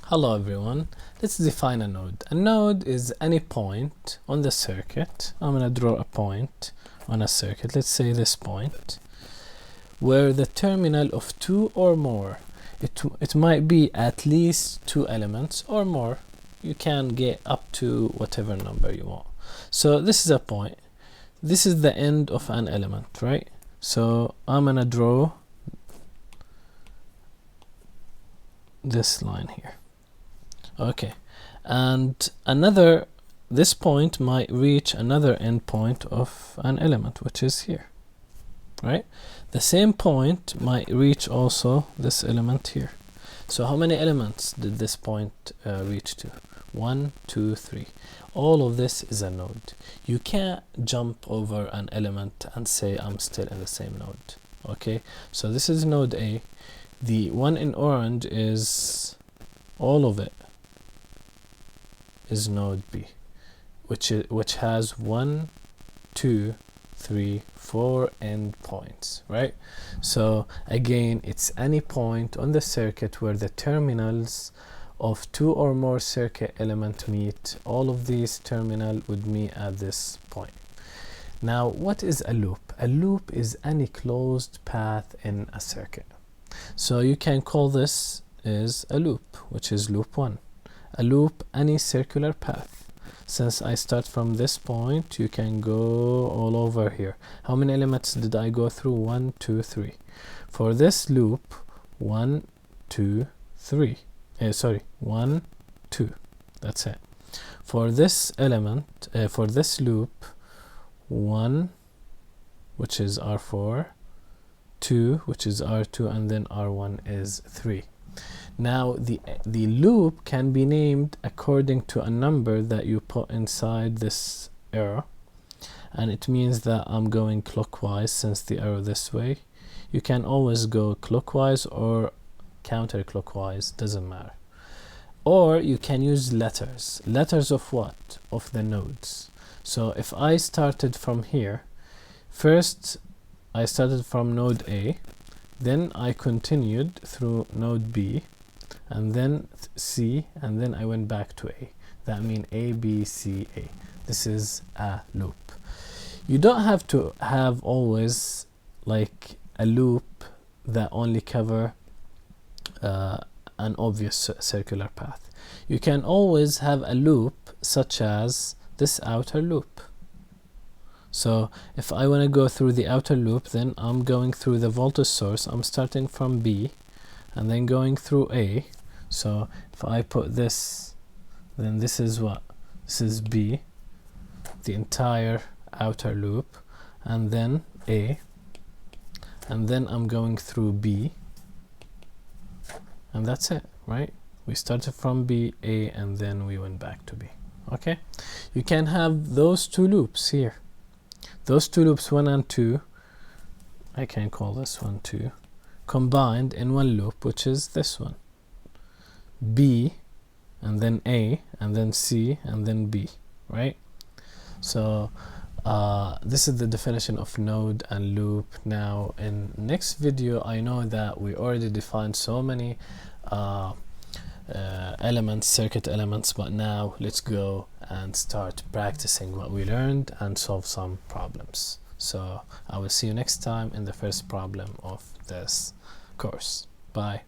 Hello everyone, let's define a node. A node is any point on the circuit. I'm going to draw a point on a circuit, let's say this point, where the terminal of two or more, it might be at least two elements or more. You can get up to whatever number you want. So this is a point. This is the end of an element, right? So I'm going to draw this line here. Okay, and this point might reach another endpoint of an element, which is here, right? The same point might reach also this element here. So how many elements did this point reach to? 1, 2, 3. All of this is a node. You can't jump over an element and say I'm still in the same node. Okay, so this is node A. The one in orange is all of it is node B, which has 1, 2, 3, 4 endpoints, right? So again, it's any point on the circuit where the terminals of two or more circuit element meet. All of these terminals would meet at this point. Now, what is a loop? A loop is any closed path in a circuit. So you can call this is a loop, which is loop 1. A loop, any circular path. Since I start from this point, you can go all over here. How many elements did I go through? 1, 2, 3. For this loop, 1, 2, 3. 1, 2. That's it. For this element, for this loop, 1, which is R4, 2, which is R2, and then R1 is 3. Now the loop can be named according to a number that you put inside this arrow, and it means that I'm going clockwise since the arrow this way. You can always go clockwise or counterclockwise, doesn't matter. Or you can use letters. Letters of what? Of the nodes. So if I started from here, first I started from node A, then I continued through node B, and then C, and then I went back to A. That means A, B, C, A. This is a loop. You don't have to have always like a loop that only cover an obvious circular path. You can always have a loop such as this outer loop. So if I want to go through the outer loop, then I'm going through the voltage source. I'm starting from B and then going through A. So if I put this, then this is what? This is B, the entire outer loop, and then A, and then I'm going through B, and that's it, right? We started from B, A, and then we went back to B. Okay? You can have those two loops here. Those two loops, 1 and 2, I can call this one 2, combined in one loop, which is this one. B, and then A, and then C, and then B, right? So this is the definition of node and loop. Now in next video, I know that we already defined so many elements, circuit elements, but now let's go and start practicing what we learned and solve some problems. So I will see you next time in the first problem of this course. Bye.